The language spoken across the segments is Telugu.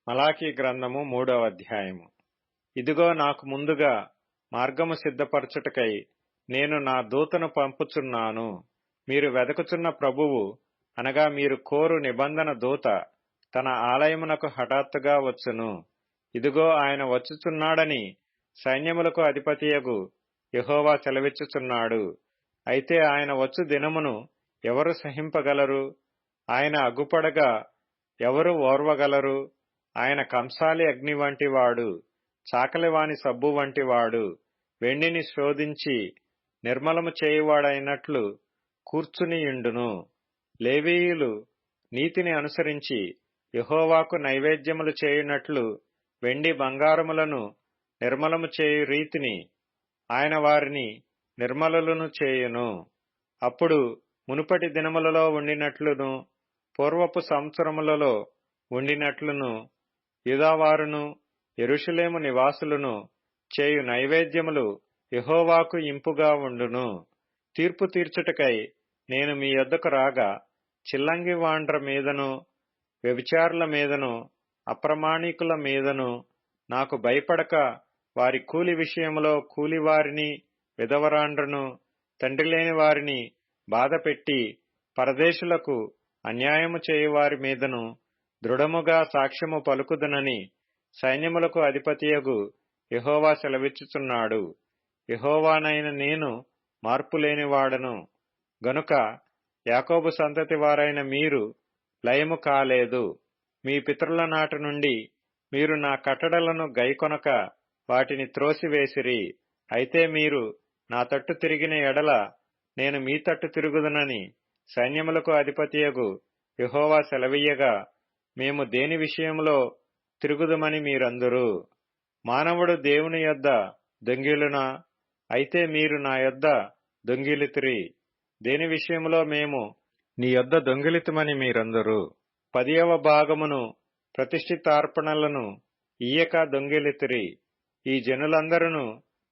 మలాకీ గ్రంథము 3వ అధ్యాయము. ఇదిగో నాకు ముందుగా మార్గము సిద్ధపరచుటకై నేను నా దూతను పంపుచున్నాను. మీరు వెదకుచున్న ప్రభువు అనగా మీరు కోరు నిబంధన దూత తన ఆలయమునకు హఠాత్తుగా వచ్చును. ఇదిగో ఆయన వచ్చుచున్నాడని సైన్యములకు అధిపతియగు యెహోవా సెలవిచ్చుచున్నాడు. అయితే ఆయన వచ్చు దినమును ఎవరు సహింపగలరు? ఆయన అగ్గుపడగా ఎవరు ఓర్వగలరు? ఆయన కంసాలి అగ్ని వంటివాడు, చాకలివాని సబ్బు వంటివాడు, వెండిని శోధించి నిర్మలము చేయువాడైనట్లు కూర్చునియుండును. లేవీయులు నీతిని అనుసరించి యెహోవాకు నైవేద్యములు చేయునట్లు వెండి బంగారములను నిర్మలము చేయు రీతిని ఆయన వారిని నిర్మలులను చేయును. అప్పుడు మునుపటి దినములలో ఉండినట్లును పూర్వపు సంవత్సరములలో ఉండినట్లును యూదావారును యెరూషలేము నివాసులను చేయు నైవేద్యములు యెహోవాకు ఇంపుగా ఉండును. తీర్పు తీర్చుటకై నేను మీ యొద్దకు రాగా చిల్లంగి వాండ్ర మీదను వ్యభిచారుల మీదను అప్రమాణికుల మీదను నాకు భయపడక వారి కూలి విషయములో కూలివారిని విధవరాండ్రను తండ్రి లేని వారిని బాధపెట్టి పరదేశులకు అన్యాయము చేయువారి మీదను దృఢముగా సాక్ష్యము పలుకుదునని సైన్యములకు అధిపతియగు యెహోవా సెలవిచ్చుచున్నాడు. యెహోవానైన నేను మార్పులేనివాడను గనుక యాకోబు సంతతి వారైన మీరు లయము కాలేదు. మీ పితరుల నాటి నుండి మీరు నా కట్టడలను గైకొనక వాటిని త్రోసివేసిరి. అయితే మీరు నా తట్టు తిరిగిన ఎడల నేను మీ తట్టు తిరుగుదునని సైన్యములకు అధిపతియగు యెహోవా సెలవీయగా మేము దేని విషయంలో తిరుగుదుమని మీరందురు? మానవుడు దేవుని యొద్ద దొంగిలునా? అయితే మీరు నా యొద్ద దొంగిలితిరి. దేని విషయంలో మేము నీ యొద్ద దొంగిలితమని మీరందరూ? 10వ భాగమును ప్రతిష్ఠితార్పణలను ఇయ్యక దొంగిలితిరి. ఈ జనులందరూ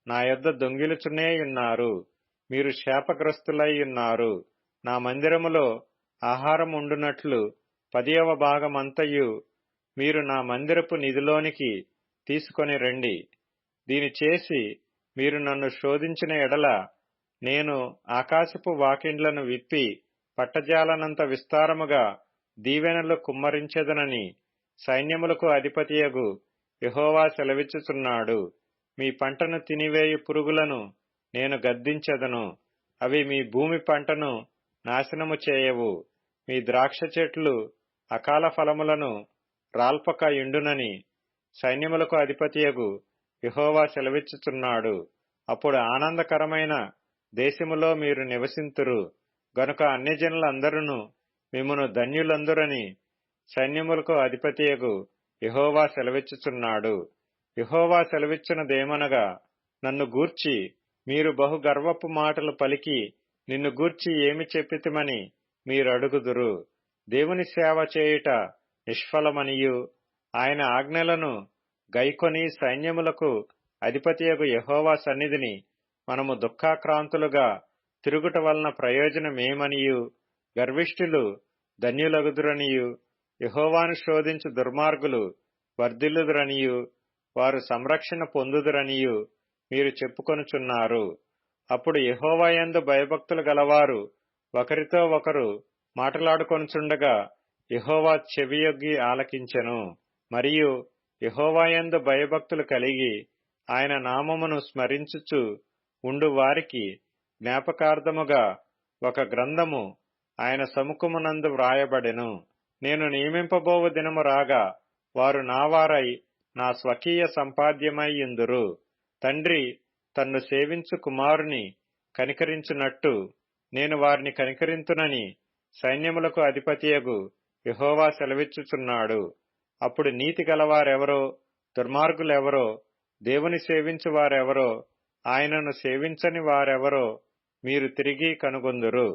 నా యొద్ద దొంగిలుచునేయున్నారు. మీరు శాపగ్రస్తులై ఉన్నారు. నా మందిరములో ఆహారం ఉండునట్లు 10వ భాగమంతయు మీరు నా మందిరపు నిధిలోనికి తీసుకొని రండి. దీని చేసి మీరు నన్ను శోధించిన ఎడల నేను ఆకాశపు వాకిండ్లను విప్పి పట్టజాలనంత విస్తారముగా దీవెనలు కుమ్మరించెదనని సైన్యములకు అధిపతియగు యెహోవా సెలవిచ్చుచున్నాడు. మీ పంటను తినివేయు పురుగులను నేను గద్దించెదను. అవి మీ భూమి పంటను నాశనము చేయవు. మీ ద్రాక్ష చెట్లు అకాల ఫలములను రాల్పక యుండునని సైన్యములకు అధిపతియగు యెహోవా సెలవిచ్చుచున్నాడు. అప్పుడు ఆనందకరమైన దేశములో మీరు నివసింతురు గనుక అన్యజనులందరూ మిమ్మును ధన్యులందురని సైన్యములకు అధిపతియగు యెహోవా సెలవిచ్చుచున్నాడు. యెహోవా సెలవిచ్చినదేమనగా, నన్ను గూర్చి మీరు బహు గర్వపు మాటలు పలికి నిన్ను గూర్చి ఏమి చెప్పితిమని మీరడుగుదురు. దేవుని సేవ చేయుట నిష్ఫలమనియు ఆయన ఆజ్ఞలను గైకొని సైన్యములకు అధిపతియగు యెహోవా సన్నిధిని మనము దుఃఖాక్రాంతులుగా తిరుగుట వలన ప్రయోజనమేమనియు గర్విష్ఠులు ధన్యులగుదురనియు యెహోవాను శోధించు దుర్మార్గులు వర్ధిల్లుదురనియు వారు సంరక్షణ పొందుదురనియు మీరు చెప్పుకొనుచున్నారు. అప్పుడు యెహోవా యందు భయభక్తులు గలవారు ఒకరితో ఒకరు మాటలాడుకొనుచుండగా యెహోవా చెవియొగ్గి ఆలకించెను. మరియు యెహోవా యందు భయభక్తులు కలిగి ఆయన నామమును స్మరించుచు ఉండు వారికి జ్ఞాపకార్థముగా ఒక గ్రంథము ఆయన సముఖమునందు వ్రాయబడెను. నేను నియమింపబోవు దినము రాగా వారు నావారై నా స్వకీయ సంపాద్యమై యుందురు. తండ్రి తన్ను సేవించు కుమారుని కనికరించునట్టు నేను వారిని కనికరింతునని సైన్యములకు అధిపతియగు యెహోవా సెలవిచ్చుచున్నాడు. అప్పుడు నీతి గలవారెవరో దుర్మార్గులెవరో దేవుని సేవించు వారెవరో ఆయనను సేవించని వారెవరో మీరు తిరిగి కనుగొందురు.